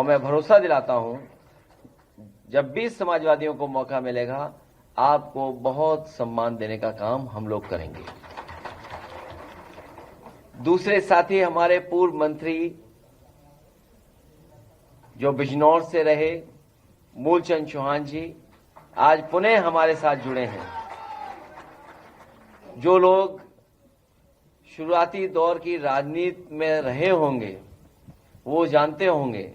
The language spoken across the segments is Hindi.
और मैं भरोसा दिलाता हूं जब भी समाजवादियों को मौका मिलेगा आपको बहुत सम्मान देने का काम हम लोग करेंगे। दूसरे साथी हमारे पूर्व मंत्री जो बिजनौर से रहे मूलचंद चौहान जी आज पुनः हमारे साथ जुड़े हैं। जो लोग शुरुआती दौर की राजनीति में रहे होंगे वो जानते होंगे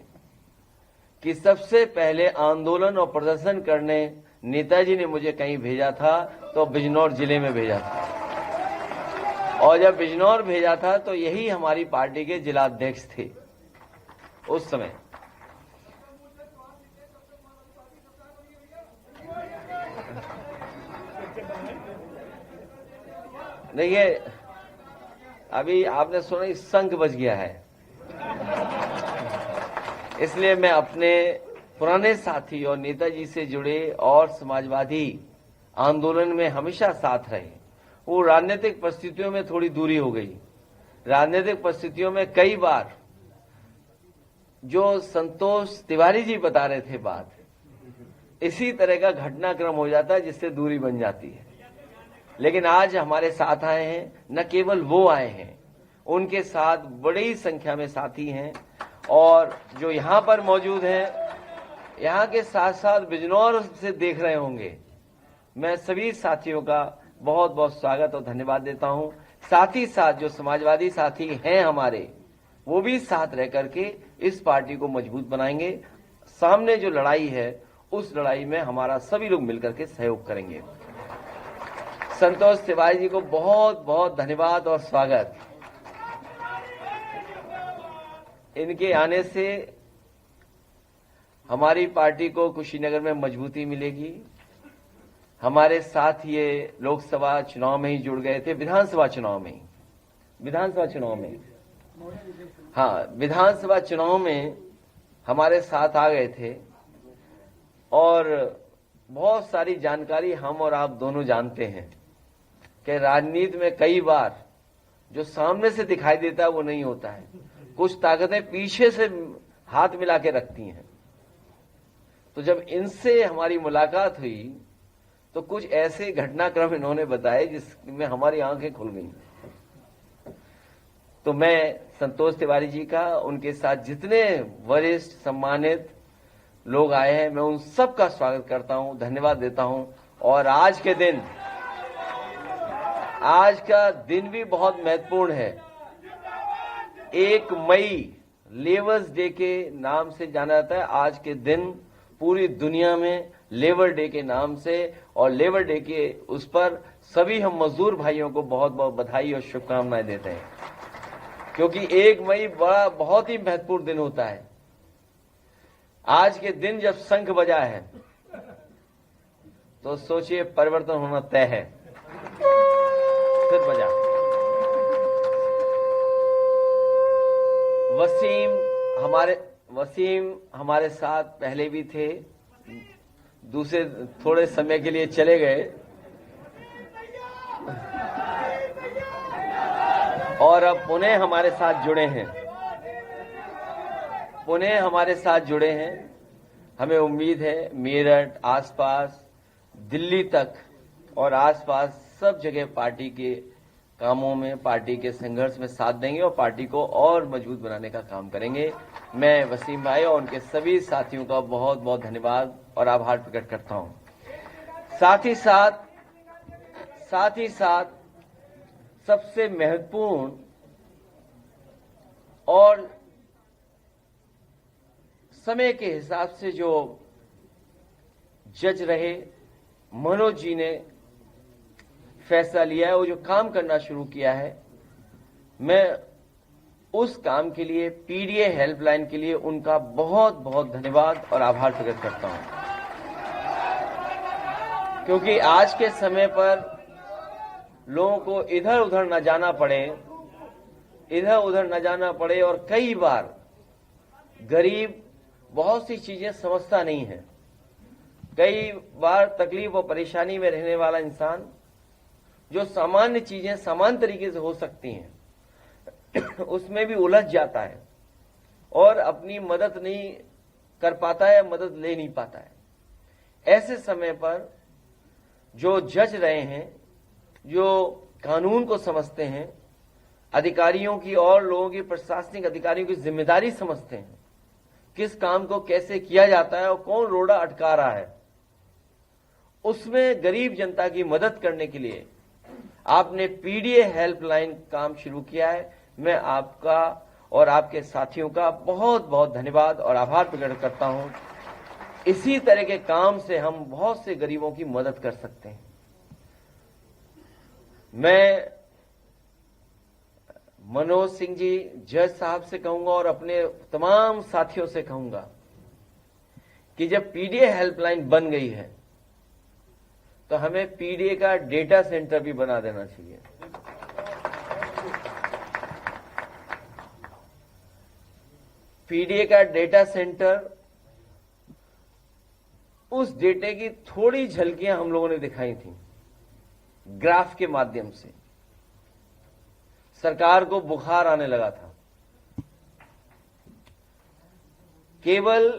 कि सबसे पहले आंदोलन और प्रदर्शन करने नेताजी ने मुझे कहीं भेजा था तो बिजनौर जिले में भेजा था, और जब बिजनौर भेजा था तो यही हमारी पार्टी के जिलाध्यक्ष थे उस समय। देखिए अभी आपने सुना शंख बज गया है, इसलिए मैं अपने पुराने साथी और नेताजी से जुड़े और समाजवादी आंदोलन में हमेशा साथ रहे। वो राजनीतिक परिस्थितियों में थोड़ी दूरी हो गई। राजनीतिक परिस्थितियों में कई बार जो संतोष तिवारी जी बता रहे थे बात, इसी तरह का घटनाक्रम हो जाता है जिससे दूरी बन जाती है। लेकिन आज हमारे साथ आए हैं, न केवल वो आए हैं, उनके साथ बड़ी संख्या में साथी हैं और जो यहां पर मौजूद हैं, यहां के साथ साथ बिजनौर से देख रहे होंगे। मैं सभी साथियों का बहुत बहुत स्वागत और धन्यवाद देता हूं। साथ ही साथ जो समाजवादी साथी हैं हमारे, वो भी साथ रह करके इस पार्टी को मजबूत बनाएंगे। सामने जो लड़ाई है उस लड़ाई में हमारा सभी लोग मिलकर के सहयोग करेंगे। संतोष तिवारी जी को बहुत बहुत धन्यवाद और स्वागत। इनके आने से हमारी पार्टी को कुशीनगर में मजबूती मिलेगी। हमारे साथ ये लोकसभा चुनाव में ही जुड़ गए थे, विधानसभा चुनाव में विधानसभा चुनाव में हमारे साथ आ गए थे और बहुत सारी जानकारी हम और आप दोनों जानते हैं कि राजनीति में कई बार जो सामने से दिखाई देता है वो नहीं होता है। कुछ ताकतें पीछे से हाथ मिला के रखती हैं। तो जब इनसे हमारी मुलाकात हुई तो कुछ ऐसे घटनाक्रम इन्होंने बताए जिसमें हमारी आंखें खुल गईं। तो मैं संतोष तिवारी जी का, उनके साथ जितने वरिष्ठ सम्मानित लोग आए हैं, मैं उन सब का स्वागत करता हूं, धन्यवाद देता हूं। और आज का दिन भी बहुत महत्वपूर्ण है। 1 मई लेबर्स डे के नाम से जाना जाता है। आज के दिन पूरी दुनिया में लेबर डे के नाम से, और लेबर डे के उस पर सभी हम मजदूर भाइयों को बहुत बहुत बधाई और शुभकामनाएं देते हैं, क्योंकि 1 मई बहुत ही महत्वपूर्ण दिन होता है। आज के दिन जब शंख बजा है तो सोचिए परिवर्तन होना तय है। फिर बजा। वसीम हमारे साथ पहले भी थे, दूसरे थोड़े समय के लिए चले गए और अब पुनः हमारे साथ जुड़े हैं। हमें उम्मीद है मेरठ आसपास, दिल्ली तक और आसपास सब जगह पार्टी के कामों में, पार्टी के संघर्ष में साथ देंगे और पार्टी को और मजबूत बनाने का काम करेंगे। मैं वसीम भाई और उनके सभी साथियों का बहुत बहुत धन्यवाद और आभार प्रकट करता हूं। साथ ही साथ सबसे महत्वपूर्ण और समय के हिसाब से जो जज रहे, मनोज जी ने फैसला लिया है, वो जो काम करना शुरू किया है, मैं उस काम के लिए, पीडीए हेल्पलाइन के लिए उनका बहुत बहुत धन्यवाद और आभार प्रकट करता हूं। क्योंकि आज के समय पर लोगों को इधर उधर न जाना पड़े और कई बार गरीब बहुत सी चीजें समझता नहीं है। कई बार तकलीफ और परेशानी में रहने वाला इंसान, जो सामान्य चीजें समान तरीके से हो सकती हैं उसमें भी उलझ जाता है और अपनी मदद नहीं कर पाता है या मदद ले नहीं पाता है। ऐसे समय पर जो जज रहे हैं, जो कानून को समझते हैं, अधिकारियों की और लोगों की, प्रशासनिक अधिकारियों की जिम्मेदारी समझते हैं, किस काम को कैसे किया जाता है और कौन रोड़ा अटका रहा है, उसमें गरीब जनता की मदद करने के लिए आपने पीडीए हेल्पलाइन काम शुरू किया है। मैं आपका और आपके साथियों का बहुत बहुत धन्यवाद और आभार प्रकट करता हूं। इसी तरह के काम से हम बहुत से गरीबों की मदद कर सकते हैं। मैं मनोज सिंह जी जज साहब से कहूंगा और अपने तमाम साथियों से कहूंगा कि जब पीडीए हेल्पलाइन बन गई है तो हमें पीडीए का डेटा सेंटर भी बना देना चाहिए। पीडीए का डेटा सेंटर, उस डेटे की थोड़ी झलकियां हम लोगों ने दिखाई थी ग्राफ के माध्यम से। सरकार को बुखार आने लगा था। केवल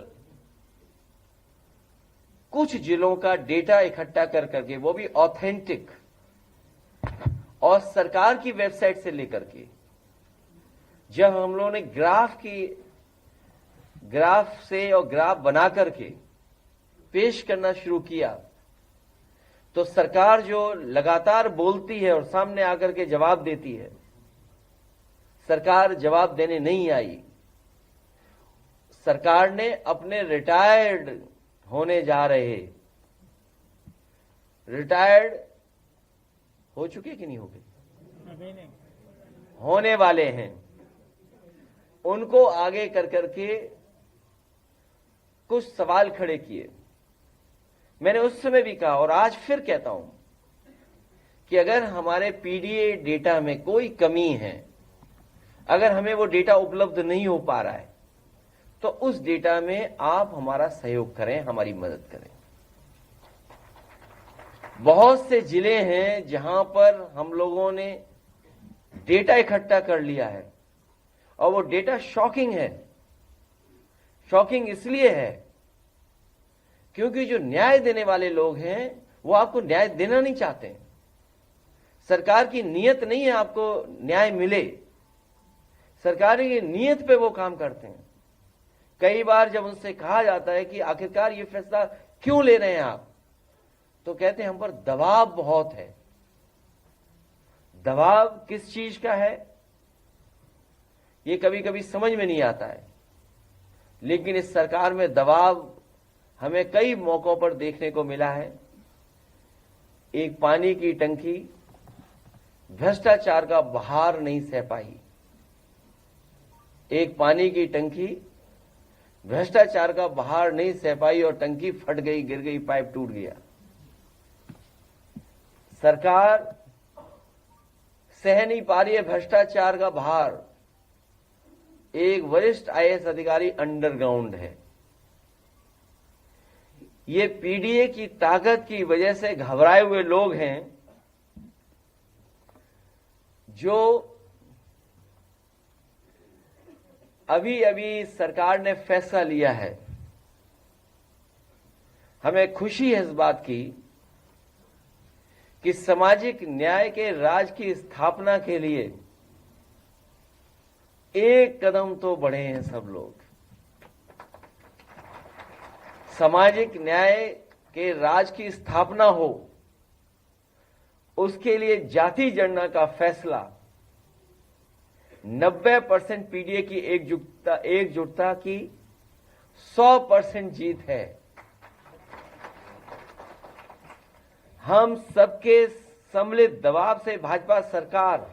कुछ जिलों का डेटा इकट्ठा कर करके, वो भी ऑथेंटिक और सरकार की वेबसाइट से लेकर के, जब हम लोगों ने ग्राफ से और ग्राफ बना करके पेश करना शुरू किया, तो सरकार जो लगातार बोलती है और सामने आकर के जवाब देती है, सरकार जवाब देने नहीं आई। सरकार ने अपने रिटायर्ड होने जा रहे, रिटायर्ड हो चुके कि नहीं हो गए, होने वाले हैं, उनको आगे कर करके कुछ सवाल खड़े किए। मैंने उस समय भी कहा और आज फिर कहता हूं कि अगर हमारे पीडीए डेटा में कोई कमी है, अगर हमें वो डेटा उपलब्ध नहीं हो पा रहा है, तो उस डेटा में आप हमारा सहयोग करें, हमारी मदद करें। बहुत से जिले हैं जहां पर हम लोगों ने डेटा इकट्ठा कर लिया है और वो डेटा शॉकिंग है। शॉकिंग इसलिए है क्योंकि जो न्याय देने वाले लोग हैं वो आपको न्याय देना नहीं चाहते। सरकार की नीयत नहीं है आपको न्याय मिले, सरकार की नीयत पे वो काम करते हैं। कई बार जब उनसे कहा जाता है कि आखिरकार ये फैसला क्यों ले रहे हैं आप, तो कहते हैं हम पर दबाव बहुत है। दबाव किस चीज का है ये कभी कभी समझ में नहीं आता है, लेकिन इस सरकार में दबाव हमें कई मौकों पर देखने को मिला है। एक पानी की टंकी भ्रष्टाचार का बहार नहीं सह पाई। एक पानी की टंकी भ्रष्टाचार का बहार नहीं सह पाई और टंकी फट गई, गिर गई, पाइप टूट गया। सरकार सह नहीं पा रही है भ्रष्टाचार का भार। एक वरिष्ठ आईएएस अधिकारी अंडरग्राउंड है। ये पीडीए की ताकत की वजह से घबराए हुए लोग हैं जो अभी अभी सरकार ने फैसला लिया है। हमें खुशी है इस बात की कि सामाजिक न्याय के राज की स्थापना के लिए एक कदम तो बढ़े हैं सब लोग। सामाजिक न्याय के राज की स्थापना हो, उसके लिए जाति जनगणना का फैसला 90% पीडीए की एकजुटता की 100% जीत है। हम सबके सम्मिलित दबाव से भाजपा सरकार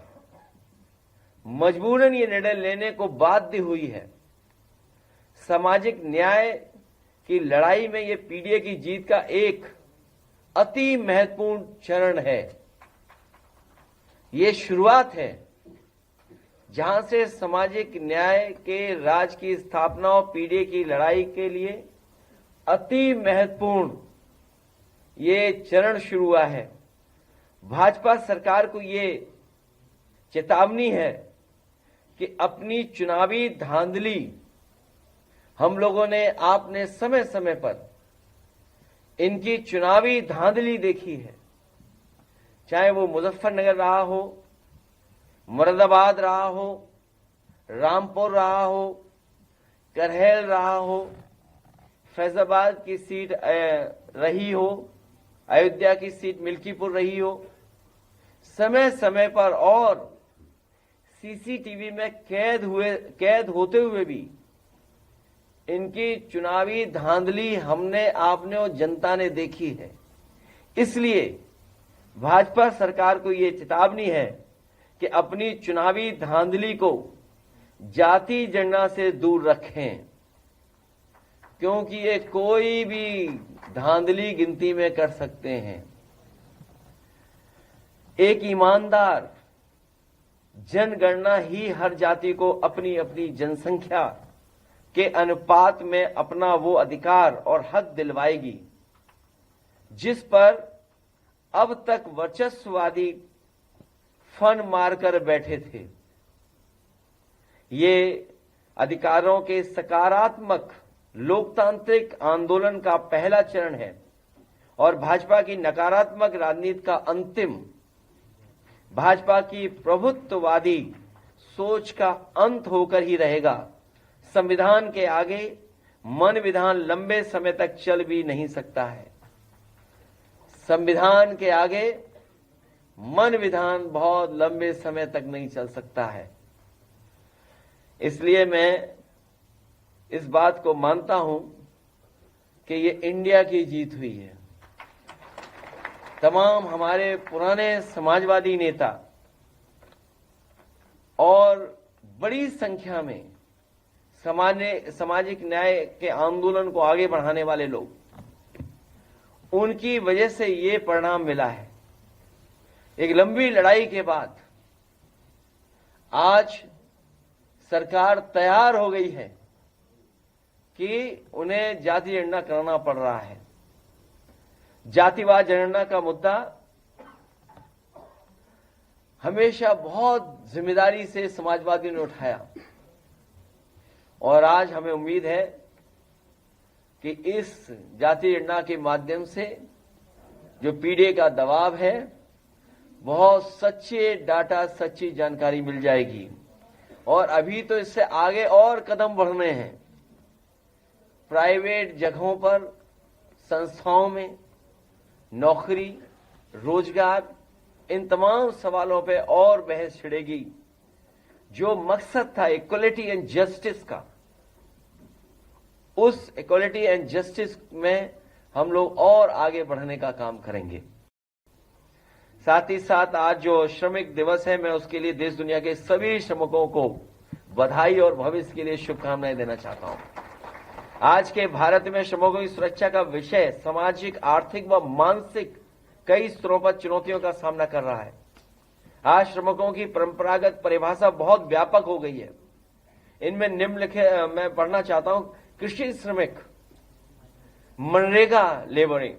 मजबूरन ये निर्णय लेने को बाध्य हुई है। सामाजिक न्याय की लड़ाई में ये पीडीए की जीत का एक अति महत्वपूर्ण चरण है। ये शुरुआत है जहां से सामाजिक न्याय के राज की स्थापना और पीडीए की लड़ाई के लिए अति महत्वपूर्ण ये चरण शुरू हुआ है। भाजपा सरकार को ये चेतावनी है कि अपनी चुनावी धांधली हम लोगों ने आपने समय समय पर इनकी चुनावी धांधली देखी है, चाहे वो मुजफ्फरनगर रहा हो, मुरादाबाद रहा हो, रामपुर रहा हो, करहल रहा हो, फैजाबाद की सीट रही हो, अयोध्या की सीट मिल्कीपुर रही हो। समय समय पर और सीसीटीवी में कैद होते हुए भी इनकी चुनावी धांधली हमने, आपने और जनता ने देखी है। इसलिए भाजपा सरकार को ये चेतावनी है कि अपनी चुनावी धांधली को जाति जनगणना से दूर रखें, क्योंकि ये कोई भी धांधली गिनती में कर सकते हैं। एक ईमानदार जनगणना ही हर जाति को अपनी अपनी जनसंख्या के अनुपात में अपना वो अधिकार और हक दिलवाएगी जिस पर अब तक वर्चस्ववादी फन मारकर बैठे थे। ये अधिकारों के सकारात्मक लोकतांत्रिक आंदोलन का पहला चरण है और भाजपा की नकारात्मक राजनीति का अंतिम, भाजपा की प्रभुत्ववादी सोच का अंत होकर ही रहेगा। संविधान के आगे मन विधान लंबे समय तक चल भी नहीं सकता है। संविधान के आगे मन विधान बहुत लंबे समय तक नहीं चल सकता है। इसलिए मैं इस बात को मानता हूं कि ये इंडिया की जीत हुई है। तमाम हमारे पुराने समाजवादी नेता और बड़ी संख्या में सामाजिक न्याय के आंदोलन को आगे बढ़ाने वाले लोग, उनकी वजह से ये परिणाम मिला है। एक लंबी लड़ाई के बाद आज सरकार तैयार हो गई है कि उन्हें जाति जनगणना करना पड़ रहा है। जातिवाद जनगणना का मुद्दा हमेशा बहुत जिम्मेदारी से समाजवादियों ने उठाया और आज हमें उम्मीद है कि इस जाति जनगणना के माध्यम से जो पीढ़ी का दबाव है, बहुत सच्चे डाटा, सच्ची जानकारी मिल जाएगी। और अभी तो इससे आगे और कदम बढ़ने हैं। प्राइवेट जगहों पर, संस्थाओं में नौकरी, रोजगार, इन तमाम सवालों पे और बहस छिड़ेगी। जो मकसद था इक्वलिटी एंड जस्टिस का, उस इक्वलिटी एंड जस्टिस में हम लोग और आगे बढ़ने का काम करेंगे। साथ ही साथ आज जो श्रमिक दिवस है, मैं उसके लिए देश दुनिया के सभी श्रमिकों को बधाई और भविष्य के लिए शुभकामनाएं देना चाहता हूं। आज के भारत में श्रमिकों की सुरक्षा का विषय सामाजिक, आर्थिक व मानसिक कई स्तरों पर चुनौतियों का सामना कर रहा है। आज श्रमिकों की परंपरागत परिभाषा बहुत व्यापक हो गई है। इनमें निम्नलिखित मैं पढ़ना चाहता हूं। कृषि श्रमिक, मनरेगा लेबरिंग,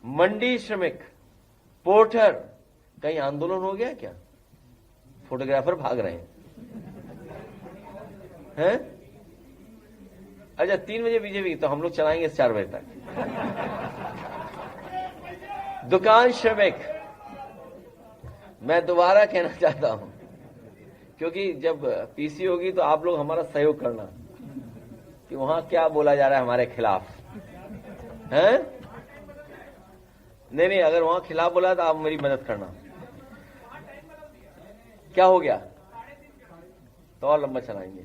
मंडी श्रमिक, पोर्टर। कहीं आंदोलन हो गया क्या? फोटोग्राफर भाग रहे हैं? अच्छा, 3 बजे बीजेपी, तो हम लोग चलाएंगे 4 बजे तक। दुकान श्रमिक, मैं दोबारा कहना चाहता हूं, क्योंकि जब पीसी होगी तो आप लोग हमारा सहयोग करना कि वहां क्या बोला जा रहा है हमारे खिलाफ, हैं? नहीं, अगर वहां खिलाफ बोला तो आप मेरी मदद करना। क्या हो गया? तो और लंबा चलाएंगे।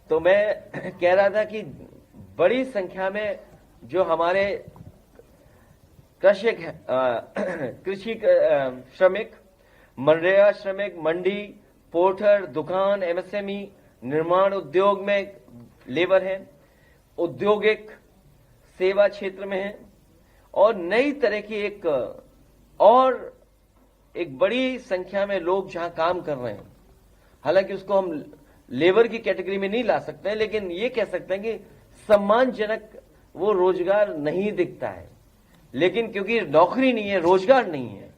तो मैं कह रहा था कि बड़ी संख्या में जो हमारे कृषि श्रमिक, मनरेगा श्रमिक, मंडी, पोर्टर, दुकान, एमएसएमई, निर्माण उद्योग में लेबर हैं, औद्योगिक सेवा क्षेत्र में हैं और नई तरह की एक बड़ी संख्या में लोग जहां काम कर रहे हैं। हालांकि उसको हम लेबर की कैटेगरी में नहीं ला सकते हैं, लेकिन ये कह सकते हैं कि सम्मानजनक वो रोजगार नहीं दिखता है। लेकिन क्योंकि नौकरी नहीं है, रोजगार नहीं है,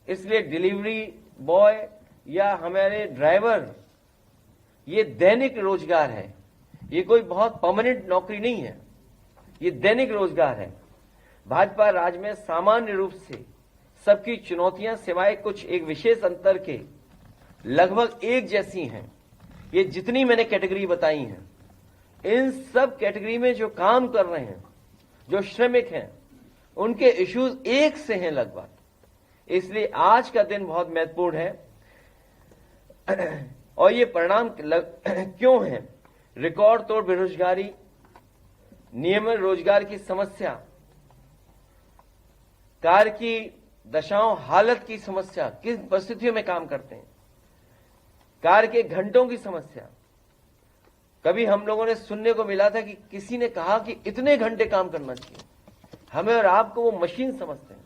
इसलिए डिलीवरी बॉय या हमारे ड्राइवर, ये दैनिक रोजगार है, ये कोई बहुत परमानेंट नौकरी नहीं है, ये दैनिक रोजगार है। भाजपा राज में सामान्य रूप से सबकी चुनौतियां सिवाय कुछ एक विशेष अंतर के लगभग एक जैसी हैं। ये जितनी मैंने कैटेगरी बताई हैं, इन सब कैटेगरी में जो काम कर रहे हैं, जो श्रमिक हैं, उनके इश्यूज एक से हैं लगभग। इसलिए आज का दिन बहुत महत्वपूर्ण है। और ये परिणाम क्यों है? रिकॉर्ड तोड़ बेरोजगारी, नियमित रोजगार की समस्या, कार्य की दशाओं हालत की समस्या, किस परिस्थितियों में काम करते हैं, कार्य के घंटों की समस्या। कभी हम लोगों ने सुनने को मिला था कि किसी ने कहा कि इतने घंटे काम करना चाहिए। हमें और आपको वो मशीन समझते हैं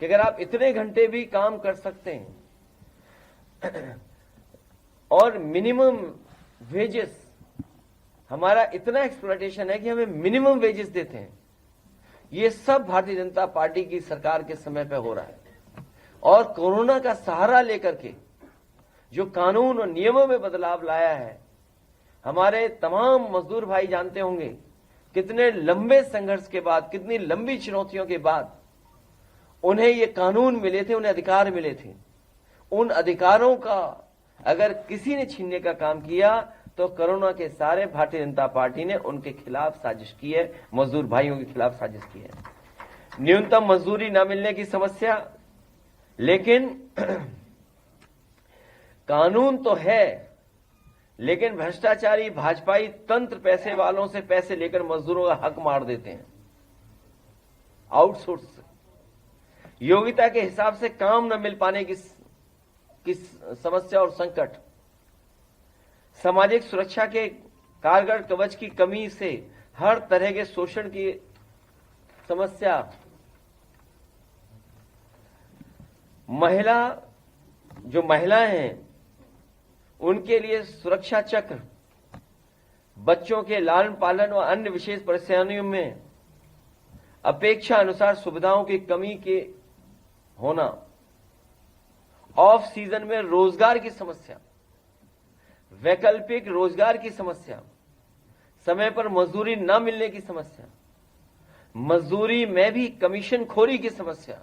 कि अगर आप इतने घंटे भी काम कर सकते हैं और मिनिमम वेजेस, हमारा इतना एक्सप्लॉयटेशन है कि हमें मिनिमम वेजेस देते हैं। ये सब भारतीय जनता पार्टी की सरकार के समय पे हो रहा है। और कोरोना का सहारा लेकर के जो कानून और नियमों में बदलाव लाया है, हमारे तमाम मजदूर भाई जानते होंगे कितने लंबे संघर्ष के बाद, कितनी लंबी चुनौतियों के बाद उन्हें ये कानून मिले थे, उन्हें अधिकार मिले थे। उन अधिकारों का अगर किसी ने छीनने का काम किया तो कोरोना के सारे भारतीय जनता पार्टी ने उनके खिलाफ साजिश की है, मजदूर भाइयों के खिलाफ साजिश की है। न्यूनतम मजदूरी न मिलने की समस्या, लेकिन कानून तो है, लेकिन भ्रष्टाचारी भाजपाई तंत्र पैसे वालों से पैसे लेकर मजदूरों का हक मार देते हैं। आउटसोर्स योग्यता के हिसाब से काम न मिल पाने की समस्या और संकट, सामाजिक सुरक्षा के कारगर कवच की कमी से हर तरह के शोषण की समस्या, जो महिलाएं हैं उनके लिए सुरक्षा चक्र, बच्चों के लालन पालन व अन्य विशेष परेशानियों में अपेक्षा अनुसार सुविधाओं की कमी के होना, ऑफ सीजन में रोजगार की समस्या, वैकल्पिक रोजगार की समस्या, समय पर मजदूरी न मिलने की समस्या, मजदूरी में भी कमीशन खोरी की समस्या।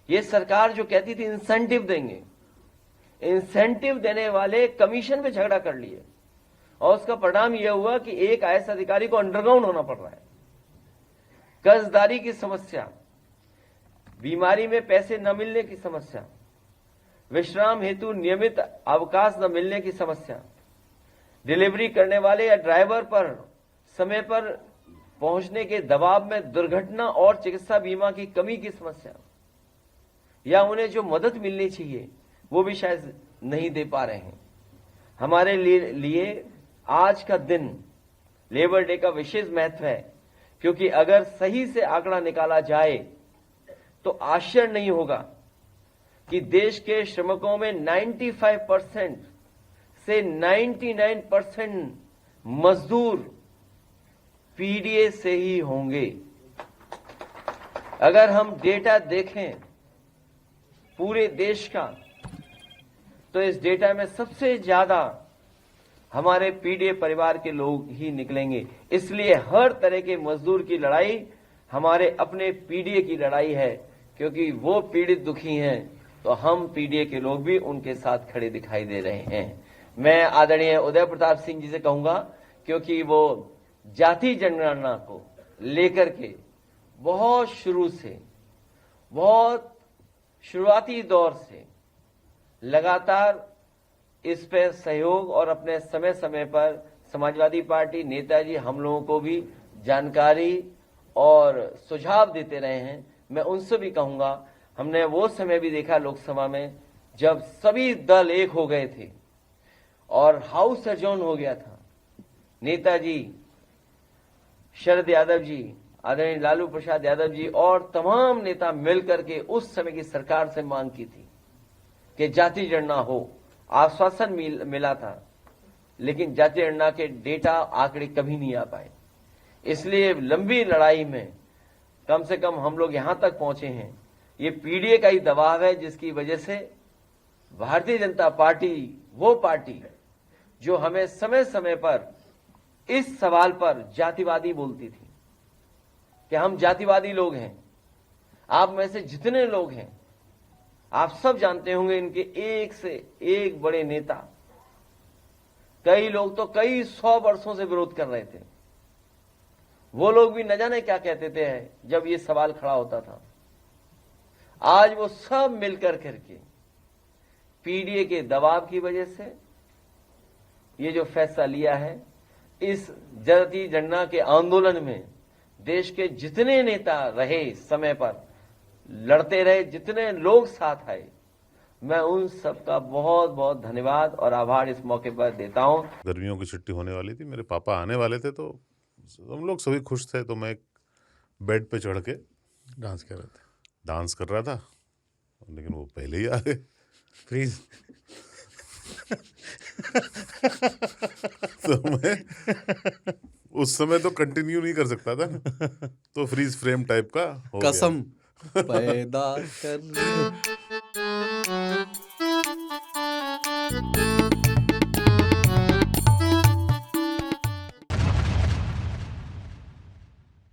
ये सरकार जो कहती थी इंसेंटिव देंगे, इंसेंटिव देने वाले कमीशन पे झगड़ा कर लिए और उसका परिणाम यह हुआ कि एक आईएएस अधिकारी को अंडरग्राउंड होना पड़ रहा है। कर्जदारी की समस्या, बीमारी में पैसे न मिलने की समस्या, विश्राम हेतु नियमित अवकाश न मिलने की समस्या, डिलीवरी करने वाले या ड्राइवर पर समय पर पहुंचने के दबाव में दुर्घटना और चिकित्सा बीमा की कमी की समस्या, या उन्हें जो मदद मिलनी चाहिए वो भी शायद नहीं दे पा रहे हैं। हमारे लिए आज का दिन लेबर डे का विशेष महत्व है, क्योंकि अगर सही से आंकड़ा निकाला जाए तो आश्चर्य नहीं होगा कि देश के श्रमिकों में 95% से 99% मजदूर पीडीए से ही होंगे। अगर हम डेटा देखें पूरे देश का, तो इस डेटा में सबसे ज्यादा हमारे पीडीए परिवार के लोग ही निकलेंगे। इसलिए हर तरह के मजदूर की लड़ाई हमारे अपने पीडीए की लड़ाई है, क्योंकि वो पीड़ित दुखी हैं तो हम पीडीए के लोग भी उनके साथ खड़े दिखाई दे रहे हैं। मैं आदरणीय उदय प्रताप सिंह जी से कहूंगा, क्योंकि वो जाति जनगणना को लेकर के बहुत शुरू से, बहुत शुरुआती दौर से लगातार इस पे सहयोग और अपने समय समय पर समाजवादी पार्टी नेताजी हम लोगों को भी जानकारी और सुझाव देते रहे हैं। मैं उनसे भी कहूंगा, हमने वो समय भी देखा लोकसभा में जब सभी दल एक हो गए थे और हाउस एडजॉर्न हो गया था। नेताजी शरद यादव जी, आदरणीय लालू प्रसाद यादव जी और तमाम नेता मिलकर के उस समय की सरकार से मांग की थी कि जाति जनगणना हो। आश्वासन मिला था, लेकिन जाति जनगणना के डेटा आंकड़े कभी नहीं आ पाए। इसलिए लंबी लड़ाई में कम से कम हम लोग यहां तक पहुंचे हैं। ये पीडीए का ही दबाव है जिसकी वजह से भारतीय जनता पार्टी वो पार्टी जो हमें समय समय पर इस सवाल पर जातिवादी बोलती थी कि हम जातिवादी लोग हैं। आप में से जितने लोग हैं आप सब जानते होंगे, इनके एक से एक बड़े नेता, कई लोग तो कई 100 वर्षों से विरोध कर रहे थे। वो लोग भी न जाने क्या कहते थे जब ये सवाल खड़ा होता था। आज वो सब मिलकर करके पीडीए के दबाव की वजह से ये जो फैसला लिया है, इस जाति जनगणना के आंदोलन में देश के जितने नेता रहे, समय पर लड़ते रहे, जितने लोग साथ आए, मैं उन सबका बहुत बहुत धन्यवाद और आभार इस मौके पर देता हूं। गर्मियों की छुट्टी होने वाली थी, मेरे पापा आने वाले थे, तो हम लोग सभी खुश थे। तो मैं एक बेड पे चढ़ के डांस कर रहे थे। डांस कर रहा था, लेकिन वो पहले ही आ गए। फ्रीज। तो मैं उस समय तो कंटिन्यू नहीं कर सकता था ना, तो फ्रीज फ्रेम टाइप का हो गया। कसम पैदा कर